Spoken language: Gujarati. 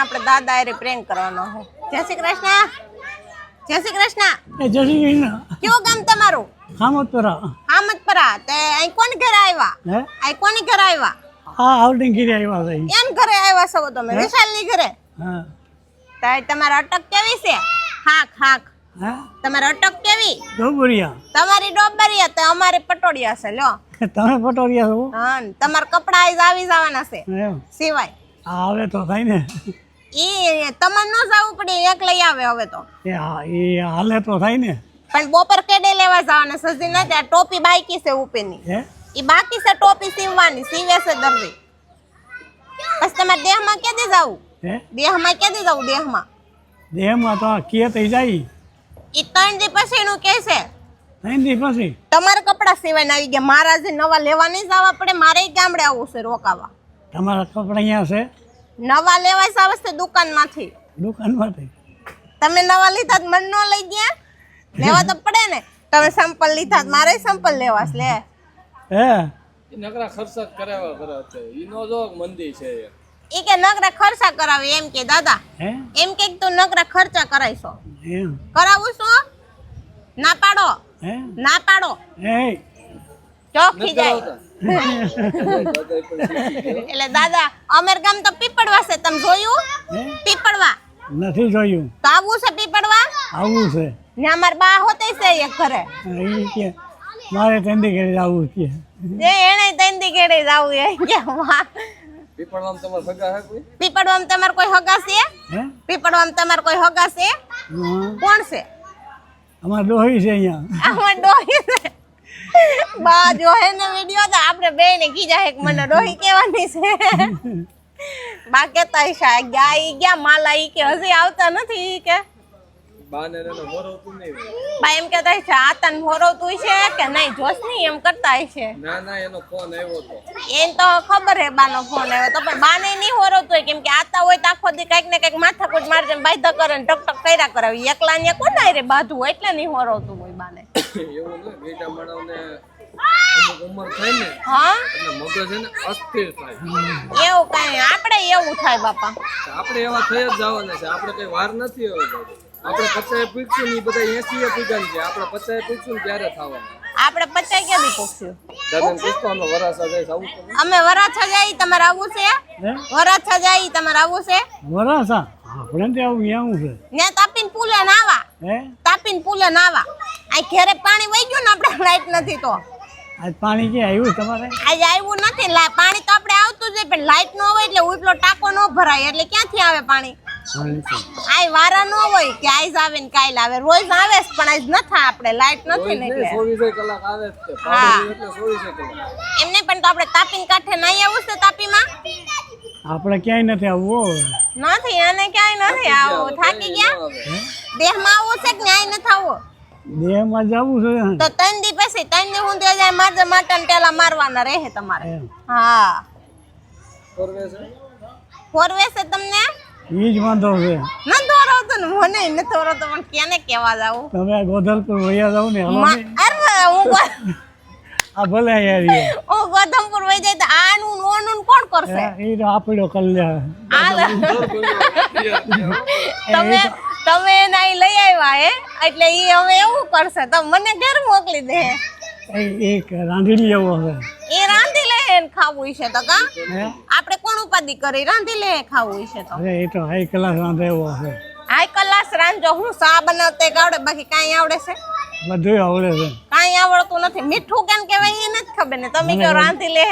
આપણે દાદા અરે પ્રેન્ક કરવાનો છે જય શ્રી કૃષ્ણ જય શ્રી કૃષ્ણ જય શ્રી કૃષ્ણ કેવું ગામ તમારું હામતપરા હામતપરા તે અહીં કોણ ઘરે આવ્યા હે અહીં કોની ઘરે આવ્યા હા આવડી ગીરી આવ્યા છે એમ ઘરે આવ્યા છો તમે વિશાલની ઘરે હા તો તમારે અટક કેવી છે હાક હાક હા તમારે અટક કેવી ડોબરિયા તમારી ડોબરિયા તો અમારે પટોડિયા છે લ્યો તમે પટોરિયા છો હા તમારા કપડા આવી જવાના છે એમ સિવાય આવે તો થાય ને ઈ તમારે ન જવું પડે એક લઈ આવે હવે તો એ હાલે તો થાય ને પણ બપોર કેડે લેવા જવાના સજી નથી આ ટોપી બાકી છે ઉપેની હે ઈ બાકી છે ટોપી સીવવાની સીવે છે દર્દી પછી તમારે દેહમાં કેદી જવું હે દેહમાં કેદી જવું દેહમાં દેહમાં તો કે થઈ જાય ઈ 3 દી પછીનું કે છે 3 દી પછી તમારે કપડા સીવાઈને આવી ગયા મારા જે નવા લેવા નહીં જવા પડે મારે ગામડે આવવું છે રોકાવા તમારા કપડા અહીંયા છે નવા લેવાય આવે છે દુકાનમાંથી દુકાનમાંથી તમે નવા લીધા તો મન ન લઈ ગયા લેવા તો પડે ને તમે સંપલ લીધા તો મારે સંપલ લેવા છે લે હે નકરા ખર્ચા કરાવવા કરે છે ઈનો જો મંદી છે ઈ કે નકરા ખર્ચા કરાવે એમ કે દાદા હે એમ કે તું નકરા ખર્ચા કરાઈશો એમ કરાવું છું ના પાડો હે ના પાડો એ ચોખી જાય એટલે દાદા અમેર ગામ તો પીપળવા છે તમે જોયું હે પીપળવા નથી જોયું તો આવું છે પીપળવા આવું છે ને અમાર બા હોતે છે એક ઘરે એ કે મારે તંદી ઘરે આવું છે જે એને તંદી કેડે જાવું એ કે વાહ પીપળવામાં તમાર સગા હે કોઈ પીપળવામાં તમાર કોઈ હગા છે હે પીપળવામાં તમાર કોઈ હગા છે હા કોણ છે અમાર ડોહી છે અહીંયા આમાં ડોહી છે બા જો હે ને વિડિયો તો આપણે બે ને કીજા એક મને ડોહી કહેવાની છે બા કેતા ઈશા ગયા માલા ઈ કે હજી આવતા નથી ઈ કે બાને એને મોરવતું નહીં હોય. બા એમ કેતા ઈશા આતન મોરવતું છે કે નહીં જોશની એમ કરતા છે ના ના એનો ફોન આવ્યો તો એન તો ખબર હે બાનો ફોન આવ્યો તો પણ બાને નહીં હોરવતું હોય કેમ કે આતા હોય તો આખો દી કઈક ને કઈક માથાકૂટ મારજે બાયધા કરે ને ટક ટક કર્યા કરાવી એકલા ને કોણ રે બાધું હોય એટલે નહીં હોરવતું હોય બાને એવું ને બેટા માણવને અમુક ઉંમર થાય ને હા એટલે મગજ છે ને અસ્થિર થાય એવું કઈ આપણે એવું થાય બાપા આપણે એવા થઈ જ જવાના છે આપણે કઈ વાર નથી હવે આપણે 50 પૂછ્યું ને બધા 80 પૂછ્યા છે આપણે 50 પૂછ્યું ત્યારે થવાનું આપણે 50 કેદી પૂછ્યું દાદાને પૂછવાનો વરાસા જાય આવું તો અમે વરાછા જાય તમારે આવવું છે હે વરાછા જાય તમારે આવવું છે વરાસા આપણે ત્યાં આવું આવું છે ને તાપીન પુલે નાવા હે તાપીન પુલે નાવા આ ઘરે પાણી વહી ગયું ને આપણે લાઈટ નથી તો આજ પાણી કે આવ્યું તમારે આજે આવ્યું નથી પાણી તો આપણે આવતું જ હોય પણ લાઈટ ન હોય એટલે ઉપલો ટાંકો ન ભરાય એટલે ક્યાંથી આવે પાણી આય વારા ન હોય કે આજ આવે ને કાલ આવે રોજ આવે જ પણ આજ નથી આપણે લાઈટ નથી ને એટલે 24 કલાક આવે જ છે પાણી એટલે 24 કલાક એમને પણ તો આપણે તાપીન કાંઠે નહીં આવું છે તાપીમાં આપણે ક્યાંય નથી આવવું નથી અને ક્યાંય નથી આવું થાકી ગયા દેહમાં આવું છે કે ન્યાય નથી આવું દેહમાં જવું છે તો 3 દી પછી 3 દી હું જાય મારજે માટન પેલા મારવાના રહે તમારે એમ. હા કરવે છે ફોરવે છે તમને ઈ જ વાંધો છે ન દોરો તો મને ન દોરો તો પણ કેને કેવા જાવું તમે ગોધલપુર વયા જાવ ને હલો ને. અરે હું આ ભલે અહીંયા ઓ ગોધમપુર વઈ જાય તો આનું નોનું કોણ કરશે એ તો આપણો કલ્યાણ તમે તમે નહીં લઈ આવ્યા હે એટલે ઈ હવે એવું કરશે તો મને ઘર મોકલી દે એક રાંધી લેવો છે એ રાંધી લે ને ખાવું છે તો કા હે આપણે કોણ ઉપાધિ કરી રાંધી લે ખાવું છે તો અરે એ તો હાઈ ક્લાસ રાંધેવો છે હાઈ ક્લાસ રાંધજો હું સા બનાવતે આવડે બાકી કાંઈ આવડે છે બધું આવડે છે કાંઈ આવડતું નથી મીઠું કેમ કહેવાય એ નથી ખબર ને તમે કયો રાંધી લે